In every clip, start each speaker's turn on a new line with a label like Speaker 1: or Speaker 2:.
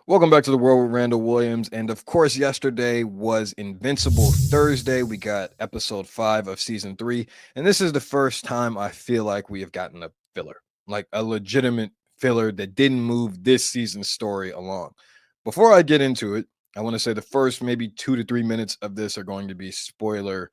Speaker 1: Welcome back to the world with Randall Williams. And of course, yesterday was Invincible Thursday. We got episode 5 of season 3. And this is the first time I feel like we have gotten a filler, like a legitimate filler that didn't move this season's story along. Before I get into it, I want to say the first maybe 2 to 3 minutes of this are going to be spoiler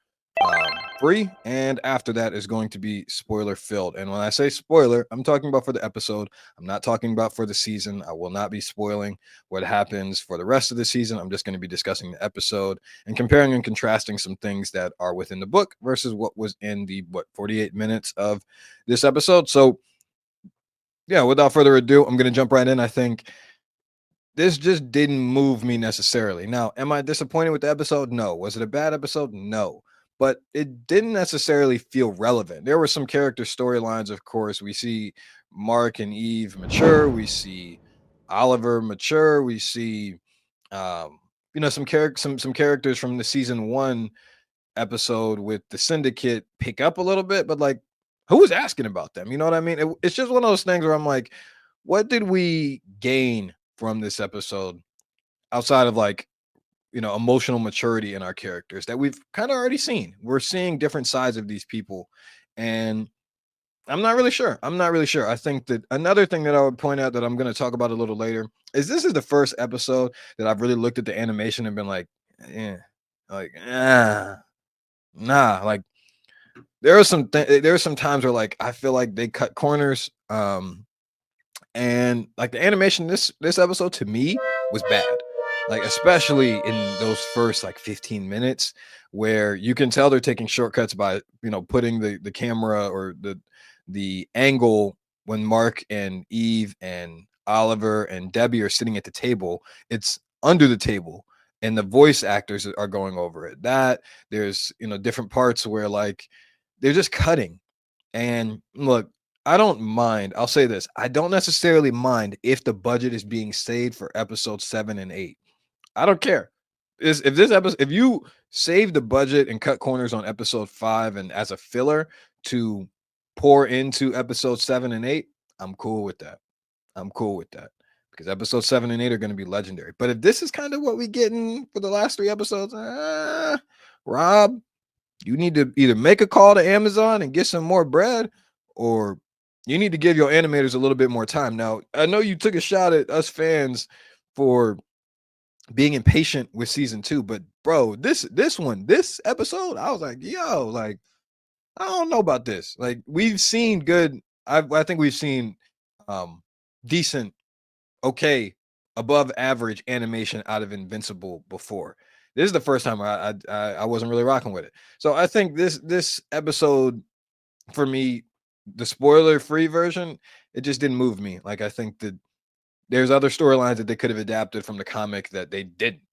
Speaker 1: free, and after that is going to be spoiler filled. And when I say spoiler, I'm talking about for the episode. I'm not talking about for the season. I will not be spoiling what happens for the rest of the season. I'm just going to be discussing the episode and comparing and contrasting some things that are within the book versus what was in the 48 minutes of this episode. So yeah, without further ado, I'm going to jump right in. I think this just didn't move me necessarily. Now, am I disappointed with the episode? No. Was it a bad episode? No. But it didn't necessarily feel relevant. There were some character storylines, of course. We see Mark and Eve mature. We see Oliver mature. We see, um, some characters from the season 1 episode with the syndicate pick up a little bit. But like, who was asking about them? You know what I mean? It's just one of those things where I'm like, what did we gain from this episode outside of like emotional maturity in our characters that we've kind of already seen? We're seeing different sides of these people, and I'm not really sure. I think that another thing that I would point out that I'm going to talk about a little later is this is the first episode that I've really looked at the animation and been like, eh, like nah. Like there are some times where like I feel like they cut corners. And like the animation this episode to me was bad, like especially in those first like 15 minutes where you can tell they're taking shortcuts by putting the camera or the angle when Mark and Eve and Oliver and Debbie are sitting at the table. It's under the table and the voice actors are going over it. That there's different parts where like they're just cutting. And look, I don't mind. I'll say this. I don't necessarily mind if the budget is being saved for episode 7 and 8. I don't care. If this episode, if you save the budget and cut corners on episode 5 and as a filler to pour into episode 7 and 8, I'm cool with that. I'm cool with that because episode 7 and 8 are going to be legendary. But if this is kind of what we getting for the last 3 episodes, Rob, you need to either make a call to Amazon and get some more bread, or you need to give your animators a little bit more time. Now, I know you took a shot at us fans for being impatient with season 2, but bro, this episode, I was like, yo, like I don't know about this. Like we've seen good. I think we've seen um decent, okay, above average animation out of Invincible before. This is the first time I wasn't really rocking with it. So I think this episode for me, the spoiler free version, it just didn't move me. Like I think that there's other storylines that they could have adapted from the comic that they didn't.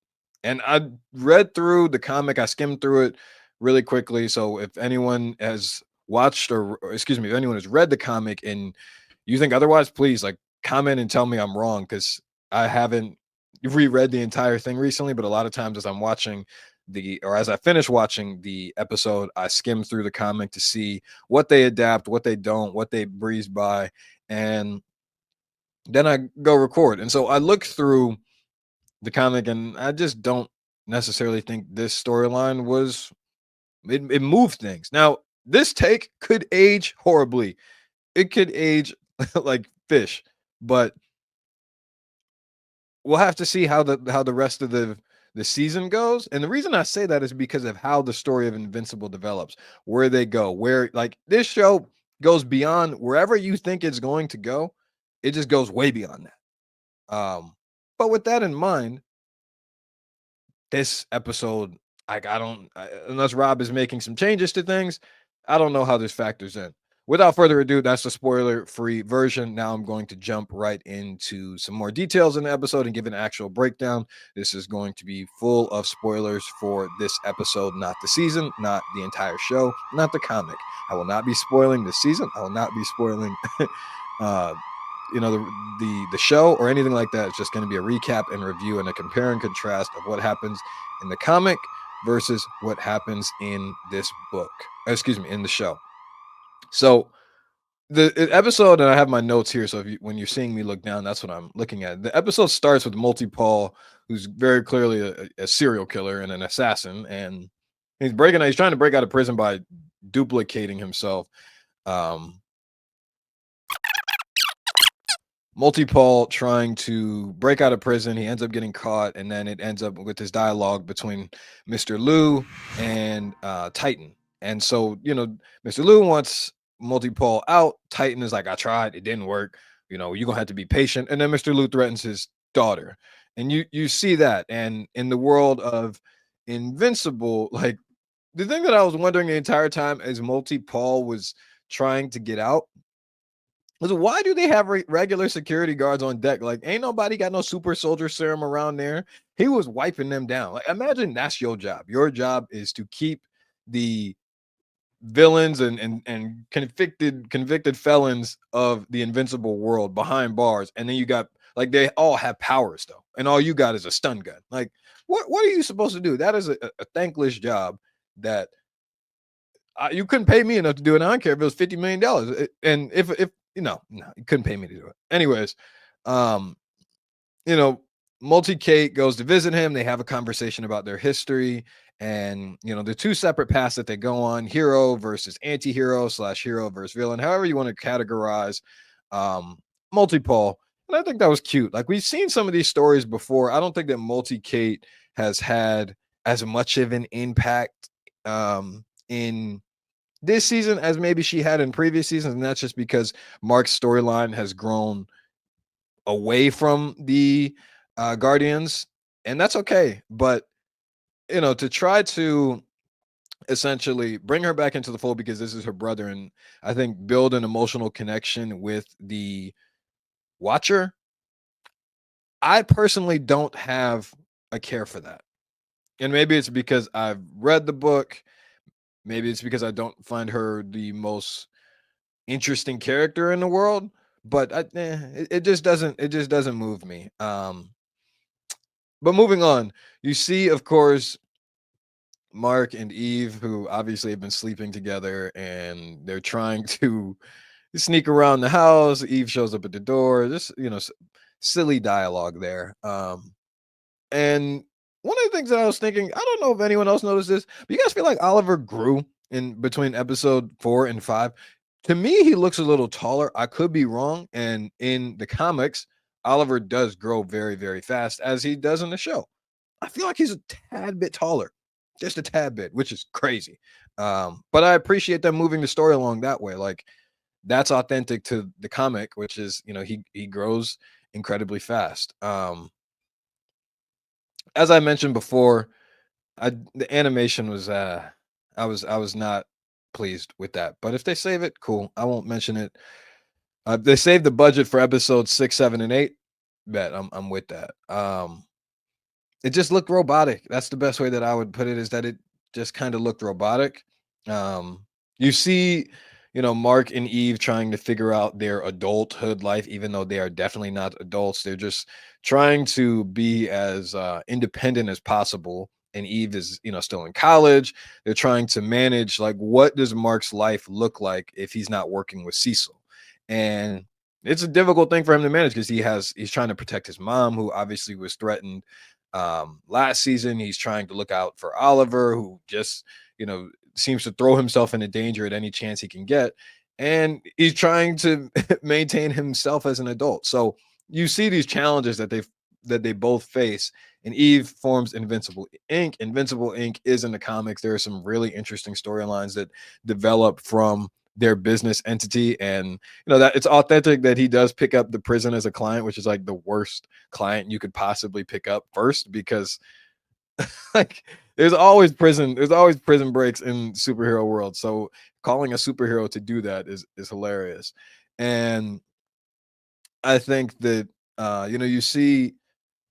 Speaker 1: And I read through the comic, I skimmed through it really quickly. So if anyone has watched or excuse me, if anyone has read the comic and you think otherwise, please like comment and tell me I'm wrong because I haven't reread the entire thing recently. But a lot of times as I'm watching as I finish watching the episode, I skim through the comic to see what they adapt, what they don't, what they breeze by, and then I go record. And so I look through the comic and I just don't necessarily think this storyline it moved things. Now, this take could age horribly. It could age like fish, but we'll have to see how the rest of the season goes. And the reason I say that is because of how the story of Invincible develops, where they go, where like this show goes beyond wherever you think it's going to go. It just goes way beyond that. But with that in mind, this episode, like unless Rob is making some changes to things, I don't know how this factors in. Without further ado, that's the spoiler-free version. Now I'm going to jump right into some more details in the episode and give an actual breakdown. This is going to be full of spoilers for this episode, not the season, not the entire show, not the comic. I will not be spoiling the season. I will not be spoiling uh the show or anything like that. It's just going to be a recap and review and a compare and contrast of what happens in the comic versus what happens in this book. Excuse me, in the show. So the episode, and I have my notes here, so if you, when you're seeing me look down, that's what I'm looking at. The episode starts with Multi-Paul, who's very clearly a serial killer and an assassin, and he's trying to break out of prison by duplicating himself. Um, Multi-Paul trying to break out of prison. He ends up getting caught, and then it ends up with this dialogue between Mr. Liu and Titan. And so, Mr. Liu wants Multi-Paul out. Titan is like, I tried, it didn't work. You're gonna have to be patient. And then Mr. Liu threatens his daughter. And you see that. And in the world of Invincible, like the thing that I was wondering the entire time as Multi-Paul was trying to get out was why do they have regular security guards on deck? Like, ain't nobody got no super soldier serum around there. He was wiping them down. Like, imagine that's your job. Your job is to keep the villains and convicted felons of the invincible world behind bars. And then you got like they all have powers though, and all you got is a stun gun. Like, what are you supposed to do? That is a thankless job that you couldn't pay me enough to do it. I don't care if it was $50 million. And if no, you couldn't pay me to do it. Anyways, um, you know, Multi Kate goes to visit him. They have a conversation about their history, and the two separate paths that they go on: hero versus anti-hero slash hero versus villain, however you want to categorize Multi Paul. And I think that was cute. Like we've seen some of these stories before. I don't think that Multi Kate has had as much of an impact in this season as maybe she had in previous seasons, and that's just because Mark's storyline has grown away from the Guardians, and that's okay. But to try to essentially bring her back into the fold because this is her brother, and I think build an emotional connection with the Watcher. I personally don't have a care for that, and maybe it's because I've read the book. Maybe it's because I don't find her the most interesting character in the world, but it just doesn't move me. But moving on, you see, of course, Mark and Eve, who obviously have been sleeping together, and they're trying to sneak around the house. Eve shows up at the door. Just silly dialogue there. And one of the things that I was thinking, I don't know if anyone else noticed this, but you guys feel like Oliver grew in between episode 4 and 5. To me, he looks a little taller. I could be wrong. And in the comics, Oliver does grow very, very fast, as he does in the show. I feel like he's a tad bit taller, just a tad bit, which is crazy. But I appreciate them moving the story along that way. Like that's authentic to the comic, which is he grows incredibly fast. As I mentioned before, the animation was I was not pleased with that. But if they save it, cool. I won't mention it. They saved the budget for episodes 6, 7, and 8. Bet I'm with that. It just looked robotic. That's the best way that I would put it, is that it just kind of looked robotic. You see, Mark and Eve trying to figure out their adulthood life, even though they are definitely not adults. They're just trying to be as independent as possible. And Eve is, still in college. They're trying to manage, like, what does Mark's life look like if he's not working with Cecil? And it's a difficult thing for him to manage because he's trying to protect his mom, who obviously was threatened last season. He's trying to look out for Oliver, who just seems to throw himself into danger at any chance he can get, and he's trying to maintain himself as an adult. So you see these challenges that they both face, and Eve forms Invincible Inc. Invincible Inc. is in the comics. There are some really interesting storylines that develop from their business entity, and that it's authentic that he does pick up the prison as a client, which is like the worst client you could possibly pick up first, because like there's always prison breaks in superhero world. So calling a superhero to do that is hilarious. And I think that you see,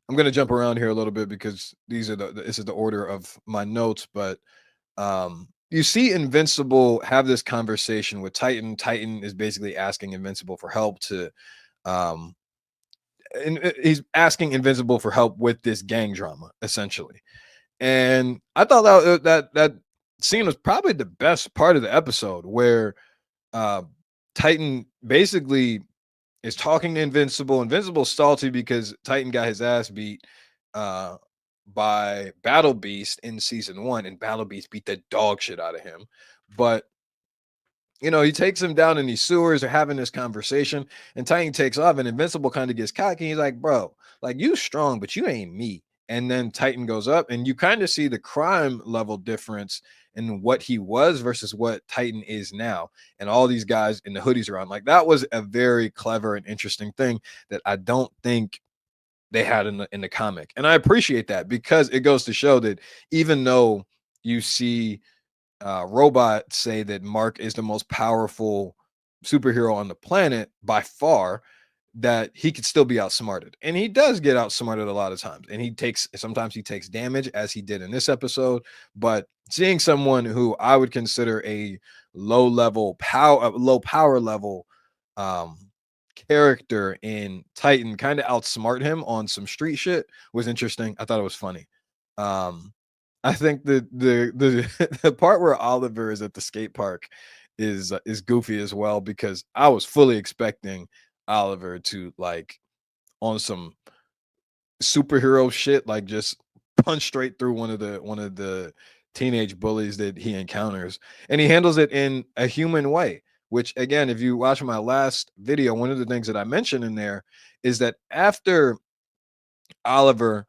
Speaker 1: I'm going to jump around here a little bit because this is the order of my notes, but you see Invincible have this conversation with Titan. Titan is basically asking Invincible for help to um and he's asking Invincible for help with this gang drama, essentially. And I thought that scene was probably the best part of the episode, where uh Titan basically is talking to Invincible. Invincible's salty because Titan got his ass beat uh, by Battle Beast in season one, and Battle Beast beat the dog shit out of him. But he takes him down in these sewers. They're having this conversation, and Titan takes off, and Invincible kind of gets cocky. He's like, "Bro, like you strong, but you ain't me." And then Titan goes up, and you kind of see the crime level difference in what he was versus what Titan is now. And all these guys in the hoodies around, like that was a very clever and interesting thing that I don't think they had in the comic. And I appreciate that because it goes to show that even though you see robots say that Mark is the most powerful superhero on the planet by far, that he could still be outsmarted. And he does get outsmarted a lot of times. And sometimes he takes damage as he did in this episode. But seeing someone who I would consider a low power level um character in Titan kind of outsmart him on some street shit was interesting. I thought it was funny. Um I think the the part where Oliver is at the skate park is goofy as well because I was fully expecting Oliver to like on some superhero shit, like just punch straight through one of the teenage bullies that he encounters, and he handles it in a human way. Which again, if you watch my last video, one of the things that I mentioned in there is that after Oliver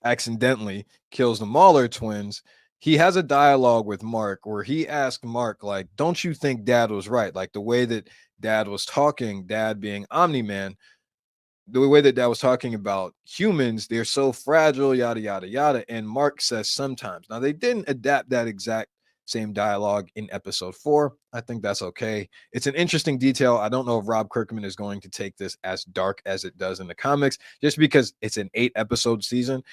Speaker 1: accidentally kills the Mauler twins, he has a dialogue with Mark where he asked Mark, like, don't you think dad was right? Like the way that dad was talking, dad being Omni Man, the way that dad was talking about humans, they're so fragile, yada, yada, yada. And Mark says sometimes. Now, they didn't adapt that exact same dialogue in episode 4. I think that's okay. It's an interesting detail. I don't know if Rob Kirkman is going to take this as dark as it does in the comics, just because it's an 8 episode season.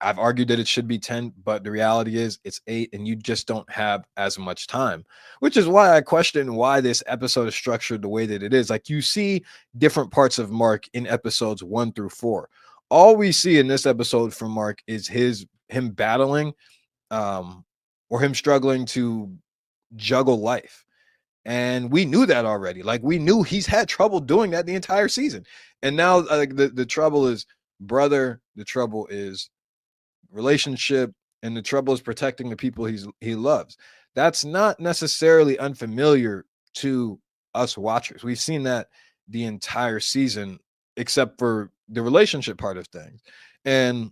Speaker 1: I've argued that it should be 10, but the reality is it's 8 and you just don't have as much time, which is why I question why this episode is structured the way that it is. Like you see different parts of Mark in episodes 1 through 4. All we see in this episode from Mark is him battling or him struggling to juggle life. And we knew that already. Like we knew he's had trouble doing that the entire season. And now like the trouble is brother, the trouble is relationship, and the trouble is protecting the people he loves. That's not necessarily unfamiliar to us watchers. We've seen that the entire season except for the relationship part of things. And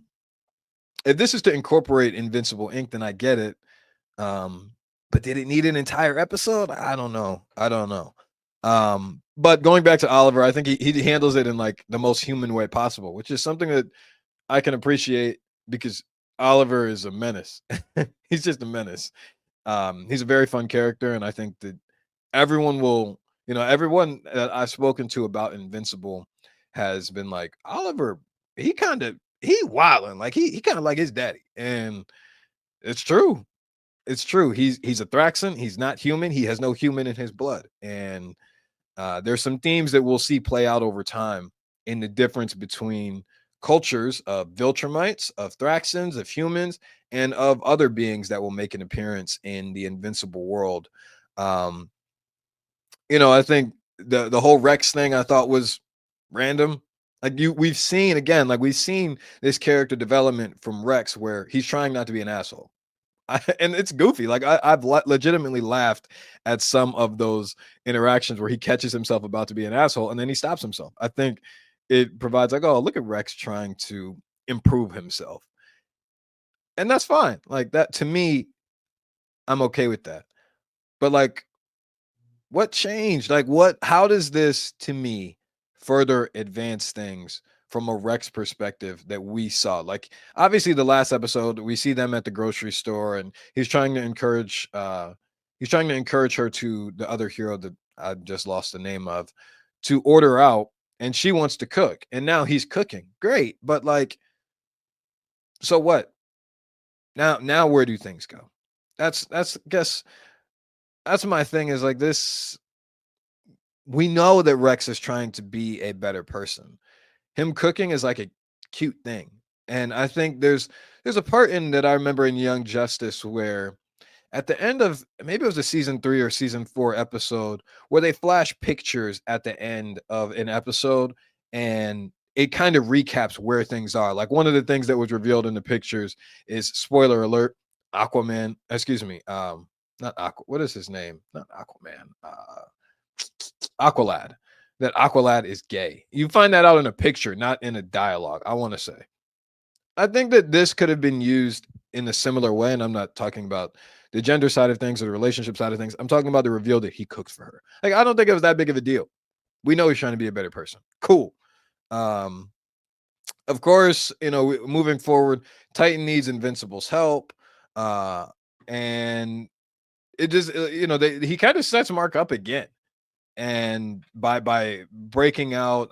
Speaker 1: if this is to incorporate Invincible Inc., then I get it. But did it need an entire episode? I don't know. But going back to Oliver, I think he handles it in like the most human way possible, which is something that I can appreciate because Oliver is a menace. He's just a menace. He's a very fun character, and I think that everyone that I've spoken to about Invincible has been like Oliver. He wilding like he kind of like his daddy, and it's true. It's true. He's a Thraxan. He's not human. He has no human in his blood, and there's some themes that we'll see play out over time in the difference between cultures of Viltrumites, of Thraxans, of humans, and of other beings that will make an appearance in the Invincible world. Um, I think the whole Rex thing I thought was random. We've seen this character development from Rex where he's trying not to be an asshole. And it's goofy. Like I've legitimately laughed at some of those interactions where he catches himself about to be an asshole and then he stops himself. I think it provides like, oh, look at Rex trying to improve himself, and that's fine. Like that to me, I'm okay with that. But like, what changed? Like, what? How does this to me further advance things from a Rex perspective that we saw? Like, obviously, the last episode we see them at the grocery store, and he's trying to encourage her to the other hero that I just lost the name of to order out, and she wants to cook, and now he's cooking. Great, but like, so what? Now where do things go? That's guess that's my thing is like this. We know that Rex is trying to be a better person. Him cooking is like a cute thing. And I think there's a part in that I remember in Young Justice where at the end of maybe it was a season 3 or season 4 episode where they flash pictures at the end of an episode, and it kind of recaps where things are. Like one of the things that was revealed in the pictures is, spoiler alert, Aquaman, excuse me, not Aqua, what is his name? Not Aquaman, Aqualad. That Aqualad is gay. You find that out in a picture, not in a dialogue, I want to say. I think that this could have been used in a similar way, and I'm not talking about the gender side of things or the relationship side of things. I'm talking about the reveal that he cooks for her. Like, I don't think it was that big of a deal. We know he's trying to be a better person. Cool. Um, of course, moving forward, Titan needs Invincible's help. Uh, and it just, he kind of sets Mark up again, and by breaking out,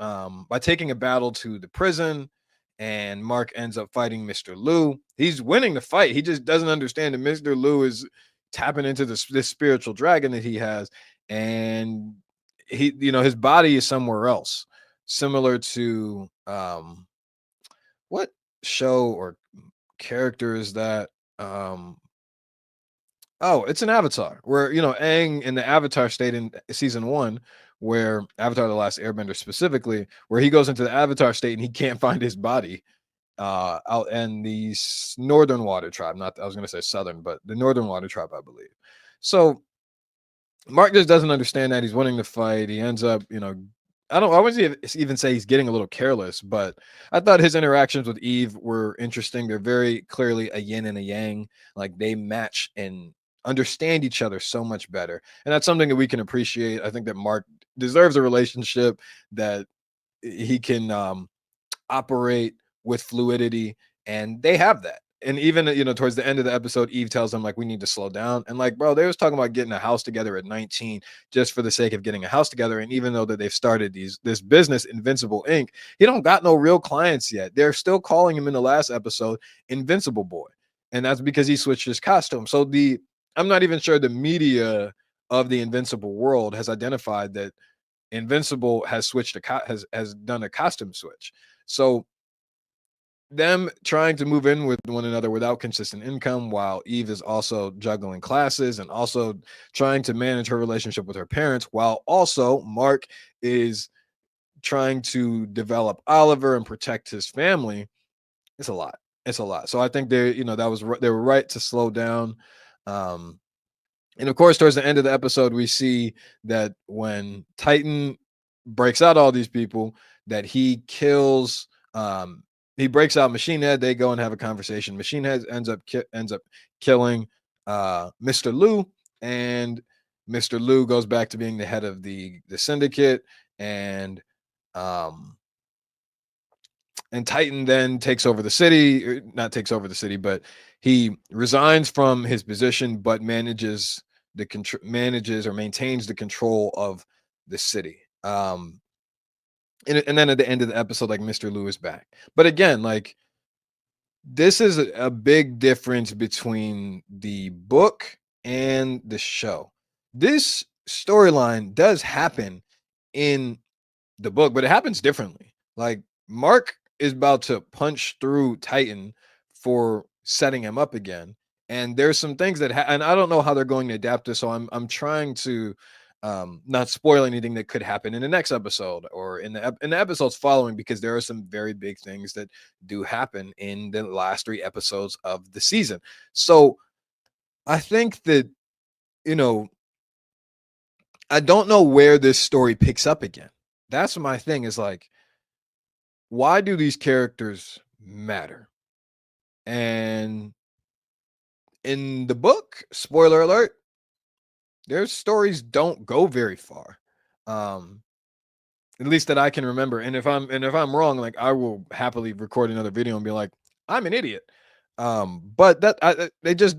Speaker 1: by taking a battle to the prison, and Mark ends up fighting Mr. Liu. He's winning the fight. He just doesn't understand that Mr. Liu is tapping into this spiritual dragon that he has, and his body is somewhere else, similar to what show or character is that? um Oh, it's an Avatar where, Aang in the Avatar state in season 1, where Avatar: The Last Airbender specifically, where he goes into the Avatar state and he can't find his body out in the Northern Water Tribe. Not, I was going to say Southern, but the Northern Water Tribe, I believe. So Mark just doesn't understand that. He's winning the fight. He ends up, I wouldn't even say he's getting a little careless, but I thought his interactions with Eve were interesting. They're very clearly a yin and a yang. Like, they match and understand each other so much better. And that's something that we can appreciate. I think that Mark deserves a relationship that he can operate with fluidity, and they have that. And even towards the end of the episode, Eve tells them, like, we need to slow down. And, like, bro, they was talking about getting a house together at 19 just for the sake of getting a house together. And even though that they've started this business, Invincible Inc., he don't got no real clients yet. They're still calling him in the last episode Invincible Boy, and that's because he switched his costume. So I'm not even sure the media of the Invincible world has identified that Invincible has switched has done a costume switch. So them trying to move in with one another without consistent income, while Eve is also juggling classes and also trying to manage her relationship with her parents, while also Mark is trying to develop Oliver and protect his family. It's a lot. It's a lot. So I think they were right to slow down. Um, and of course, towards the end of the episode, we see that when Titan breaks out all these people, that he breaks out Machine Head. They go and have a conversation. Machine Head ends up killing Mr. Liu, and Mr. Liu goes back to being the head of the syndicate, and um Titan then takes over the city, not takes over the city, but he resigns from his position, but manages or maintains the control of the city. And then at the end of the episode, like, Mr. Liu is back. But again, like, this is a big difference between the book and the show. This storyline does happen in the book, but it happens differently. Like, Mark is about to punch through Titan for setting him up again, and there's some things and I don't know how they're going to adapt this, so I'm trying to not spoil anything that could happen in the next episode or in the episodes following, because there are some very big things that do happen in the last 3 episodes of the season. So I think that, you know I don't know where this story picks up again. That's my thing, is like, why do these characters matter? And in the book, spoiler alert, their stories don't go very far. Um, at least that I can remember. And if I'm wrong, like, I will happily record another video and be like, I'm an idiot. But they just,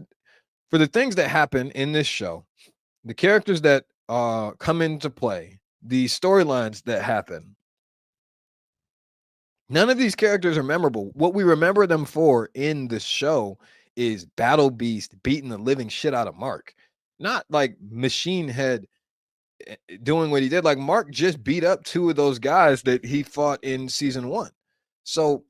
Speaker 1: for the things that happen in this show, the characters that come into play, the storylines that happen, none of these characters are memorable. What we remember them for in the show is Battle Beast beating the living shit out of Mark. Not like Machine Head doing what he did. Like, Mark just beat up 2 of those guys that he fought in season 1. So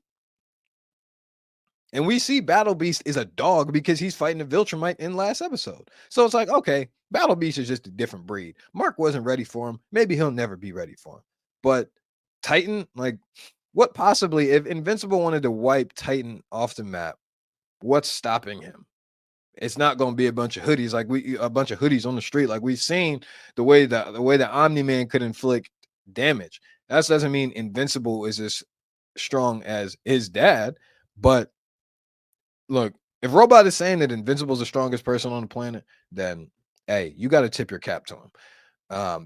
Speaker 1: And we see Battle Beast is a dog because he's fighting a Viltrumite in last episode. So it's like, okay, Battle Beast is just a different breed. Mark wasn't ready for him. Maybe he'll never be ready for him. But Titan, like, what possibly, if Invincible wanted to wipe Titan off the map, what's stopping him? It's not going to be a bunch of hoodies a bunch of hoodies on the street like we've seen the way that Omni-Man could inflict damage. That doesn't mean Invincible is as strong as his dad, but look, if Robot is saying that Invincible's the strongest person on the planet, then hey, you got to tip your cap to him.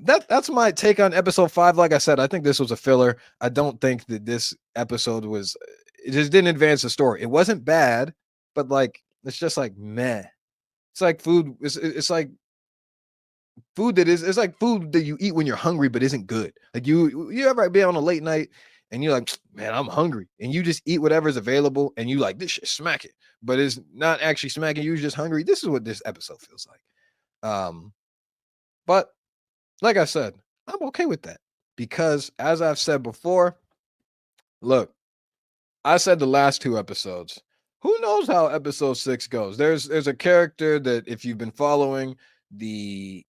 Speaker 1: That's my take on episode 5. Like I said, I think this was a filler. I don't think that this episode was it just didn't advance the story. It wasn't bad, but like it's just like meh. It's like food. It's like food that is. It's like food that you eat when you're hungry, but isn't good. Like you ever be on a late night and you're like, man, I'm hungry, and you just eat whatever's available, and you like this shit smack it, but it's not actually smacking. You're just hungry. This is what this episode feels like. But like I said, I'm okay with that because as I've said before, look, I said the last 2 episodes. Who knows how episode 6 goes? There's a character that if you've been following the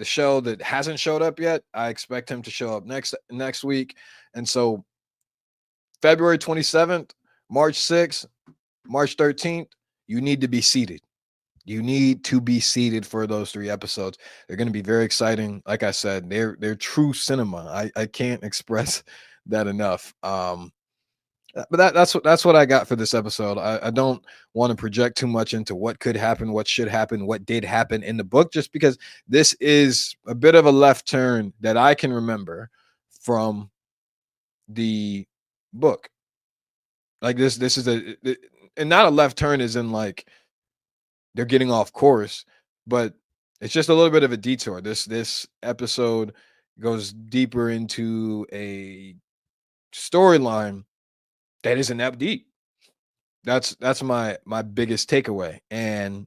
Speaker 1: the show that hasn't showed up yet, I expect him to show up next week. And so February 27th, March 6th, March 13th, you need to be seated. You need to be seated for those 3 episodes. They're going to be very exciting. Like I said, they're true cinema. I can't express that enough. But that's what I got for this episode. I don't want to project too much into what could happen, what should happen, what did happen in the book, just because this is a bit of a left turn that I can remember from the book. Like this is and not a left turn as in like they're getting off course, but it's just a little bit of a detour. This episode goes deeper into a storyline that isn't that deep. That's my biggest takeaway. And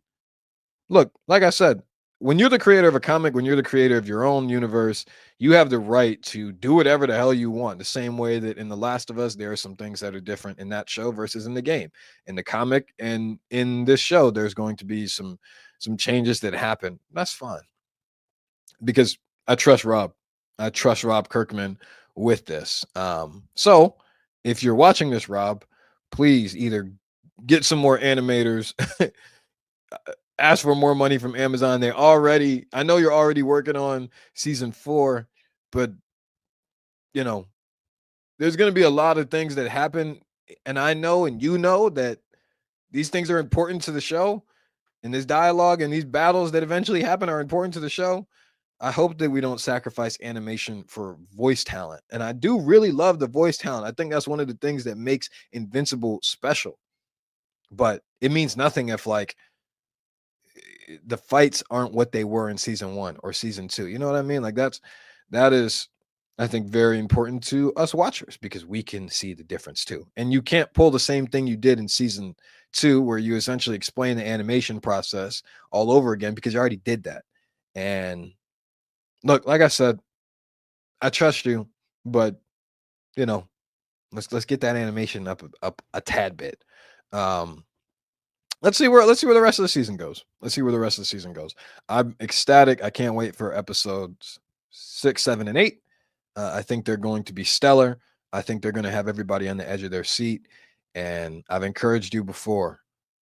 Speaker 1: look, like I said, when you're the creator of a comic, when you're the creator of your own universe, you have the right to do whatever the hell you want. The same way that in The Last of Us, there are some things that are different in that show versus in the game. In the comic and in this show, there's going to be some changes that happen. That's fine because I trust Rob. I trust Rob Kirkman with this. So if you're watching this, Rob, please either get some more animators, ask for more money from Amazon. I know you're already working on season 4, but you know, there's going to be a lot of things that happen. And I know, and you know that these things are important to the show, and this dialogue and these battles that eventually happen are important to the show. I hope that we don't sacrifice animation for voice talent. And I do really love the voice talent. I think that's one of the things that makes Invincible special. But it means nothing if like the fights aren't what they were in season 1 or season 2. You know what I mean? Like that is I think very important to us watchers because we can see the difference too. And you can't pull the same thing you did in season 2 where you essentially explain the animation process all over again because you already did that. And look, like I said, I trust you, but you know, let's get that animation up a tad bit. Um let's see where the rest of the season goes. Let's see where the rest of the season goes. I'm ecstatic. I can't wait for episodes 6, 7, and 8. I think they're going to be stellar. I think they're going to have everybody on the edge of their seat. And I've encouraged you before.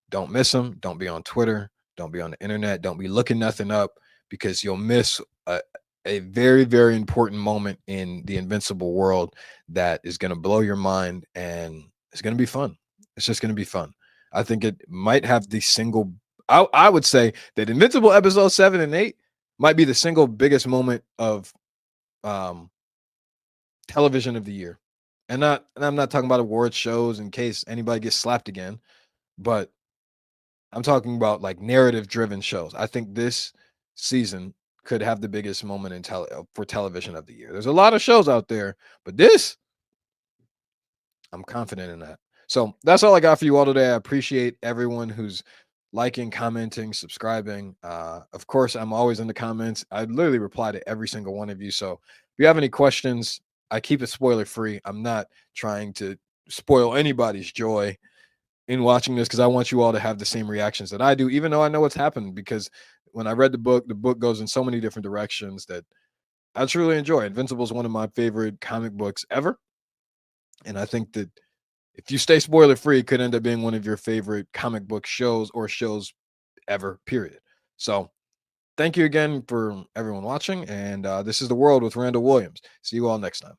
Speaker 1: Don't miss them. Don't be on Twitter. Don't be on the internet. Don't be looking nothing up because you'll miss a very, very important moment in the Invincible world that is going to blow your mind and it's going to be fun. It's just going to be fun. I think it might have the single. I would say that Invincible episode 7 and 8 might be the single biggest moment of um, television of the year, and I'm not talking about award shows in case anybody gets slapped again, but I'm talking about like narrative driven shows. I think this season could have the biggest moment in for television of the year. There's a lot of shows out there, but this I'm confident in that. So that's all I got for you all today. I appreciate everyone who's liking, commenting, subscribing. Of course, I'm always in the comments. I literally reply to every single one of you. So if you have any questions, I keep it spoiler free. I'm not trying to spoil anybody's joy in watching this because I want you all to have the same reactions that I do, even though I know what's happened. Because when I read the book goes in so many different directions that I truly enjoy. Invincible is one of my favorite comic books ever, and I think that if you stay spoiler free, it could end up being one of your favorite comic book shows or shows ever. Period. So thank you again for everyone watching, and this is the world with Randall Williams. See you all next time.